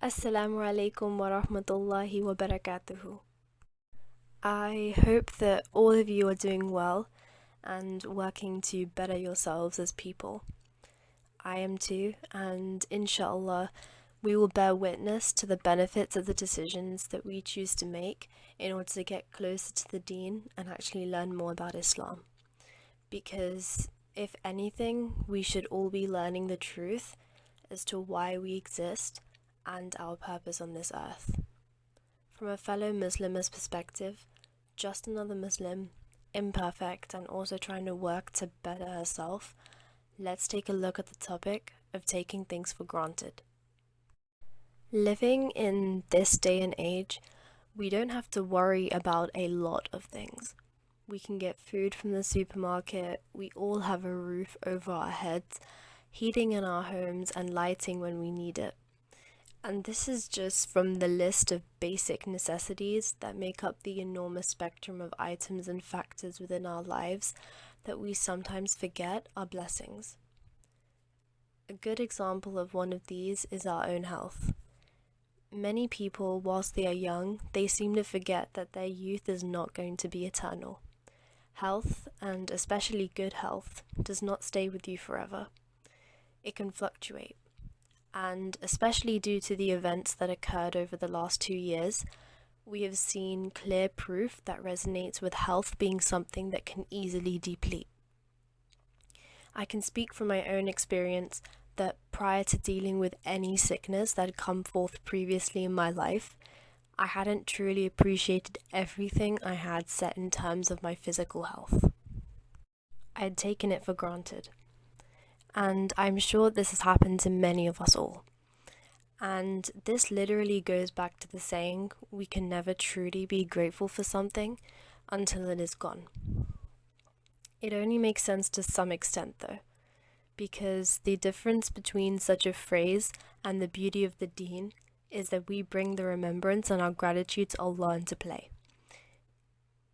Assalamu alaikum wa rahmatullahi wa barakatuhu. I hope that all of you are doing well and working to better yourselves as people. I am too, and inshallah, we will bear witness to the benefits of the decisions that we choose to make in order to get closer to the deen and actually learn more about Islam. Because if anything, we should all be learning the truth as to why we exist and our purpose on this earth. From a fellow Muslimah's perspective, just another Muslim, imperfect and also trying to work to better herself, let's take a look at the topic of taking things for granted. Living in this day and age, we don't have to worry about a lot of things. We can get food from the supermarket, we all have a roof over our heads, heating in our homes and lighting when we need it. And this is just from the list of basic necessities that make up the enormous spectrum of items and factors within our lives that we sometimes forget are blessings. A good example of one of these is our own health. Many people, whilst they are young, they seem to forget that their youth is not going to be eternal. Health, and especially good health, does not stay with you forever. It can fluctuate. And especially due to the events that occurred over the last 2 years, we have seen clear proof that resonates with health being something that can easily deplete. I can speak from my own experience that prior to dealing with any sickness that had come forth previously in my life, I hadn't truly appreciated everything I had set in terms of my physical health. I had taken it for granted. And I'm sure this has happened to many of us all. And this literally goes back to the saying, we can never truly be grateful for something until it is gone. It only makes sense to some extent though, because the difference between such a phrase and the beauty of the deen is that we bring the remembrance and our gratitude to Allah into play.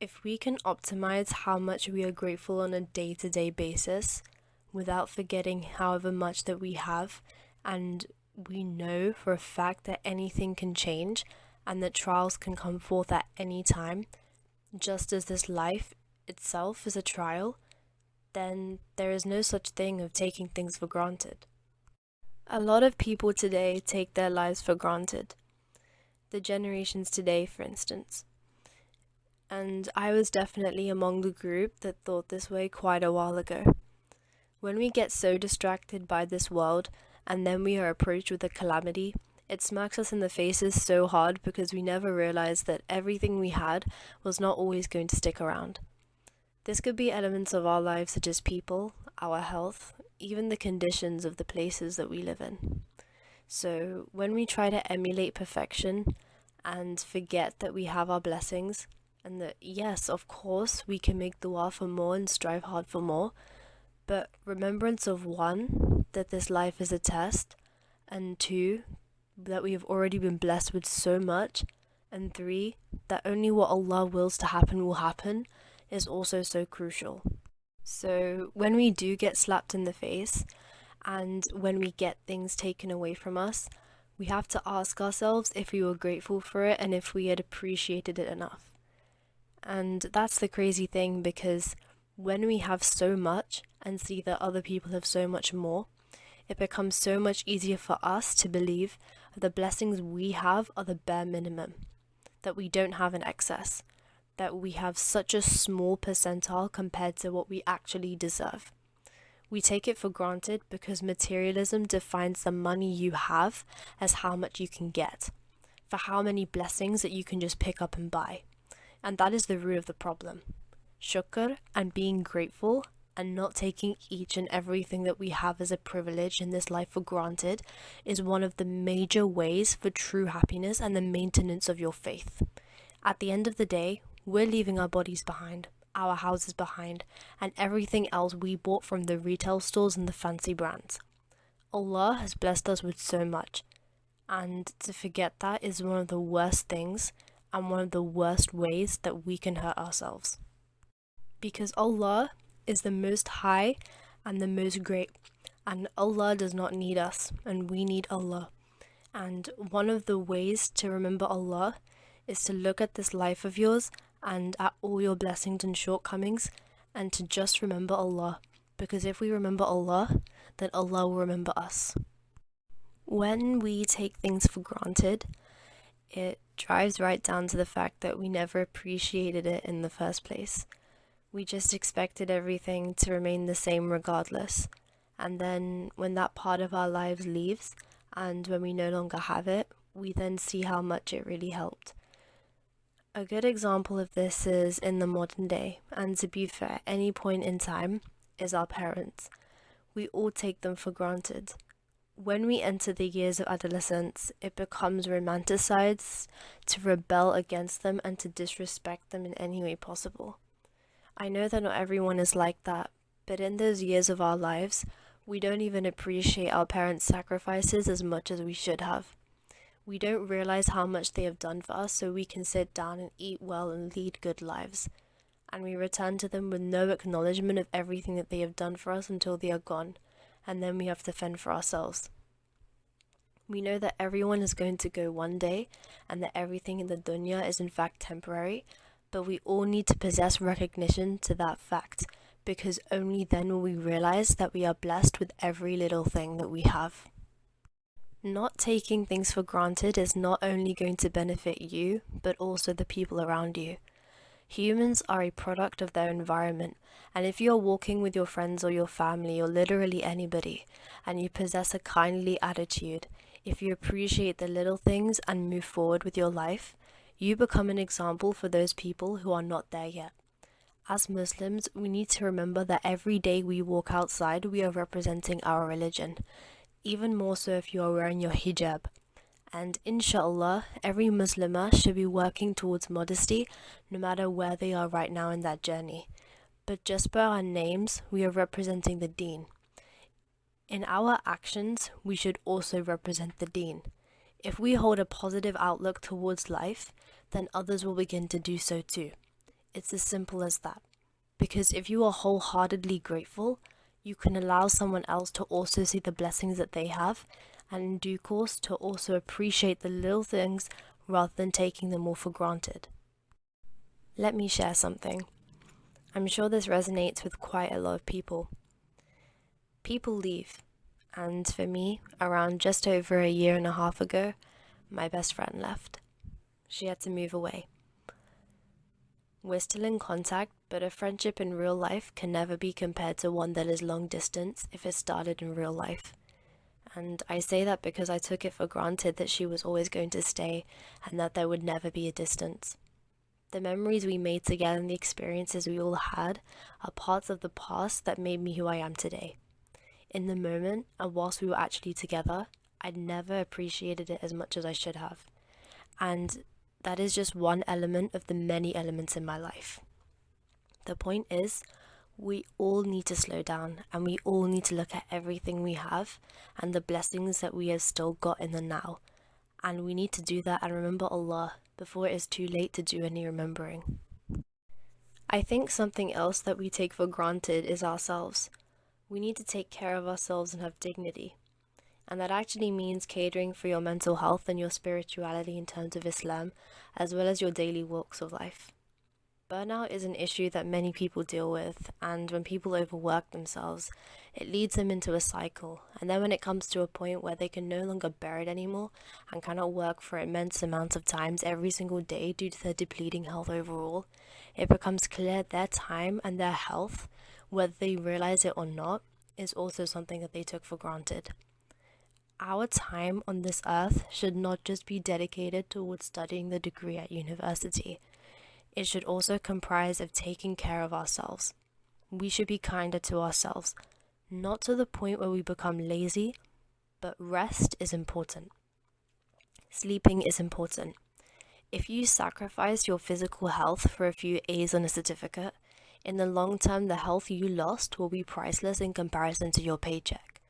If we can optimize how much we are grateful on a day-to-day basis, without forgetting however much that we have, and we know for a fact that anything can change and that trials can come forth at any time, just as this life itself is a trial, then there is no such thing of taking things for granted. A lot of people today take their lives for granted. The generations today, for instance. And I was definitely among the group that thought this way quite a while ago. When we get so distracted by this world and then we are approached with a calamity, it smacks us in the faces so hard because we never realize that everything we had was not always going to stick around. This could be elements of our lives such as people, our health, even the conditions of the places that we live in. So when we try to emulate perfection and forget that we have our blessings and that yes, of course, we can make dua for more and strive hard for more, but remembrance of one, that this life is a test, and two, that we have already been blessed with so much, and three, that only what Allah wills to happen will happen, is also so crucial. So when we do get slapped in the face, and when we get things taken away from us, we have to ask ourselves if we were grateful for it and if we had appreciated it enough. And that's the crazy thing, because when we have so much and see that other people have so much more, it becomes so much easier for us to believe that the blessings we have are the bare minimum, that we don't have an excess, that we have such a small percentile compared to what we actually deserve. We take it for granted because materialism defines the money you have as how much you can get, for how many blessings that you can just pick up and buy. And that is the root of the problem. Shukr and being grateful and not taking each and everything that we have as a privilege in this life for granted is one of the major ways for true happiness and the maintenance of your faith. At the end of the day, we're leaving our bodies behind, our houses behind, and everything else we bought from the retail stores and the fancy brands. Allah has blessed us with so much, and to forget that is one of the worst things and one of the worst ways that we can hurt ourselves. Because Allah is the most high and the most great, and Allah does not need us, and we need Allah. And one of the ways to remember Allah is to look at this life of yours and at all your blessings and shortcomings, and to just remember Allah. Because if we remember Allah, then Allah will remember us. When we take things for granted, it drives right down to the fact that we never appreciated it in the first place. We just expected everything to remain the same regardless. And then when that part of our lives leaves, and when we no longer have it, we then see how much it really helped. A good example of this is in the modern day, and to be fair, any point in time, is our parents. We all take them for granted. When we enter the years of adolescence, it becomes romanticized to rebel against them and to disrespect them in any way possible. I know that not everyone is like that, but in those years of our lives, we don't even appreciate our parents' sacrifices as much as we should have. We don't realize how much they have done for us so we can sit down and eat well and lead good lives. And we return to them with no acknowledgement of everything that they have done for us until they are gone, and then we have to fend for ourselves. We know that everyone is going to go one day, and that everything in the dunya is in fact temporary, but we all need to possess recognition to that fact, because only then will we realize that we are blessed with every little thing that we have. Not taking things for granted is not only going to benefit you, but also the people around you. Humans are a product of their environment, and if you're walking with your friends or your family or literally anybody, and you possess a kindly attitude, if you appreciate the little things and move forward with your life, you become an example for those people who are not there yet. As Muslims, we need to remember that every day we walk outside, we are representing our religion, even more so if you are wearing your hijab. And inshallah, every Muslimah should be working towards modesty no matter where they are right now in that journey. But just by our names, we are representing the deen. In our actions, we should also represent the deen. If we hold a positive outlook towards life, then others will begin to do so too. It's as simple as that. Because if you are wholeheartedly grateful, you can allow someone else to also see the blessings that they have, and in due course to also appreciate the little things rather than taking them all for granted. Let me share something. I'm sure this resonates with quite a lot of people. People leave, and for me, around just over a year and a half ago, my best friend left. She had to move away. We're still in contact, but a friendship in real life can never be compared to one that is long distance if it started in real life. And I say that because I took it for granted that she was always going to stay and that there would never be a distance. The memories we made together and the experiences we all had are parts of the past that made me who I am today. In the moment, and whilst we were actually together, I'd never appreciated it as much as I should have. And that is just one element of the many elements in my life. The point is, we all need to slow down and we all need to look at everything we have and the blessings that we have still got in the now. And we need to do that and remember Allah before it is too late to do any remembering. I think something else that we take for granted is ourselves. We need to take care of ourselves and have dignity. And that actually means catering for your mental health and your spirituality in terms of Islam, as well as your daily walks of life. Burnout is an issue that many people deal with, and when people overwork themselves, it leads them into a cycle. And then when it comes to a point where they can no longer bear it anymore and cannot work for immense amounts of times every single day due to their depleting health overall, it becomes clear their time and their health, whether they realize it or not, is also something that they took for granted. Our time on this earth should not just be dedicated towards studying the degree at university. It should also comprise of taking care of ourselves. We should be kinder to ourselves, not to the point where we become lazy, but rest is important. Sleeping is important. If you sacrifice your physical health for a few A's on a certificate, in the long term the health you lost will be priceless in comparison to your paycheck.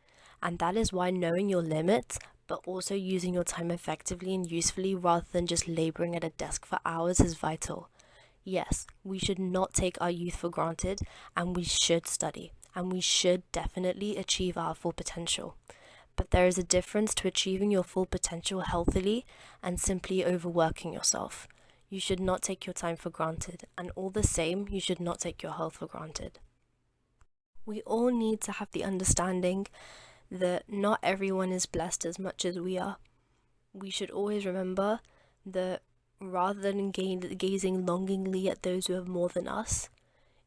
And that is why knowing your limits, but also using your time effectively and usefully rather than just laboring at a desk for hours is vital. Yes, we should not take our youth for granted, and we should study, and we should definitely achieve our full potential. but there is a difference to achieving your full potential healthily and simply overworking yourself. You should not take your time for granted, and all the same, you should not take your health for granted. We all need to have the understanding that not everyone is blessed as much as we are. We should always remember that rather than gazing longingly at those who have more than us,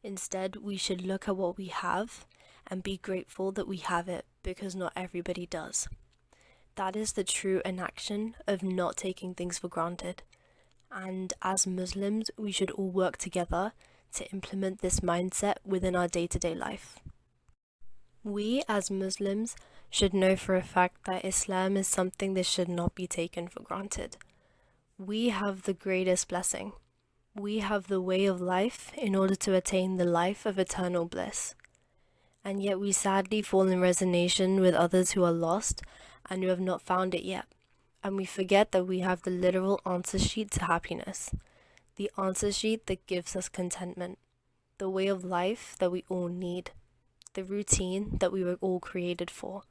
instead we should look at what we have and be grateful that we have it, because not everybody does. That is the true inaction of not taking things for granted. And as Muslims, we should all work together to implement this mindset within our day-to-day life. We as Muslims should know for a fact that Islam is something that should not be taken for granted. We have the greatest blessing. We have the way of life in order to attain the life of eternal bliss. And yet we sadly fall in resignation with others who are lost and who have not found it yet. And we forget that we have the literal answer sheet to happiness, the answer sheet that gives us contentment, the way of life that we all need, the routine that we were all created for.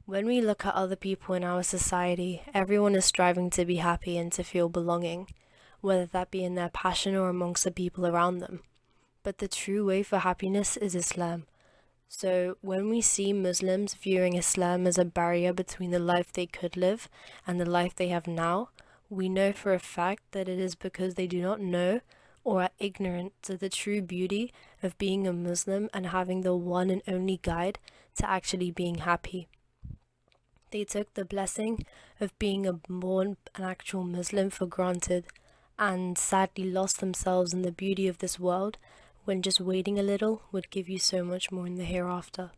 When we look at other people in our society, everyone is striving to be happy and to feel belonging, whether that be in their passion or amongst the people around them. But the true way for happiness is Islam. So when we see Muslims viewing Islam as a barrier between the life they could live and the life they have now, we know for a fact that it is because they do not know or are ignorant to the true beauty of being a Muslim and having the one and only guide to actually being happy. They took the blessing of being an actual Muslim for granted and sadly lost themselves in the beauty of this world, when just waiting a little would give you so much more in the hereafter.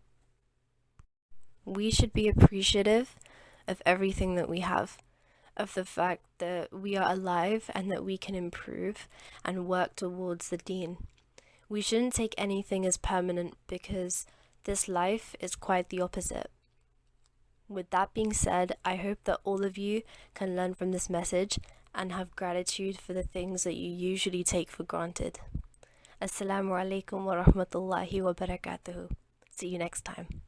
We should be appreciative of everything that we have, of the fact that we are alive and that we can improve and work towards the deen. We shouldn't take anything as permanent, because this life is quite the opposite. With that being said, I hope that all of you can learn from this message and have gratitude for the things that you usually take for granted. Assalamu alaikum wa rahmatullahi wa barakatuhu. See you next time.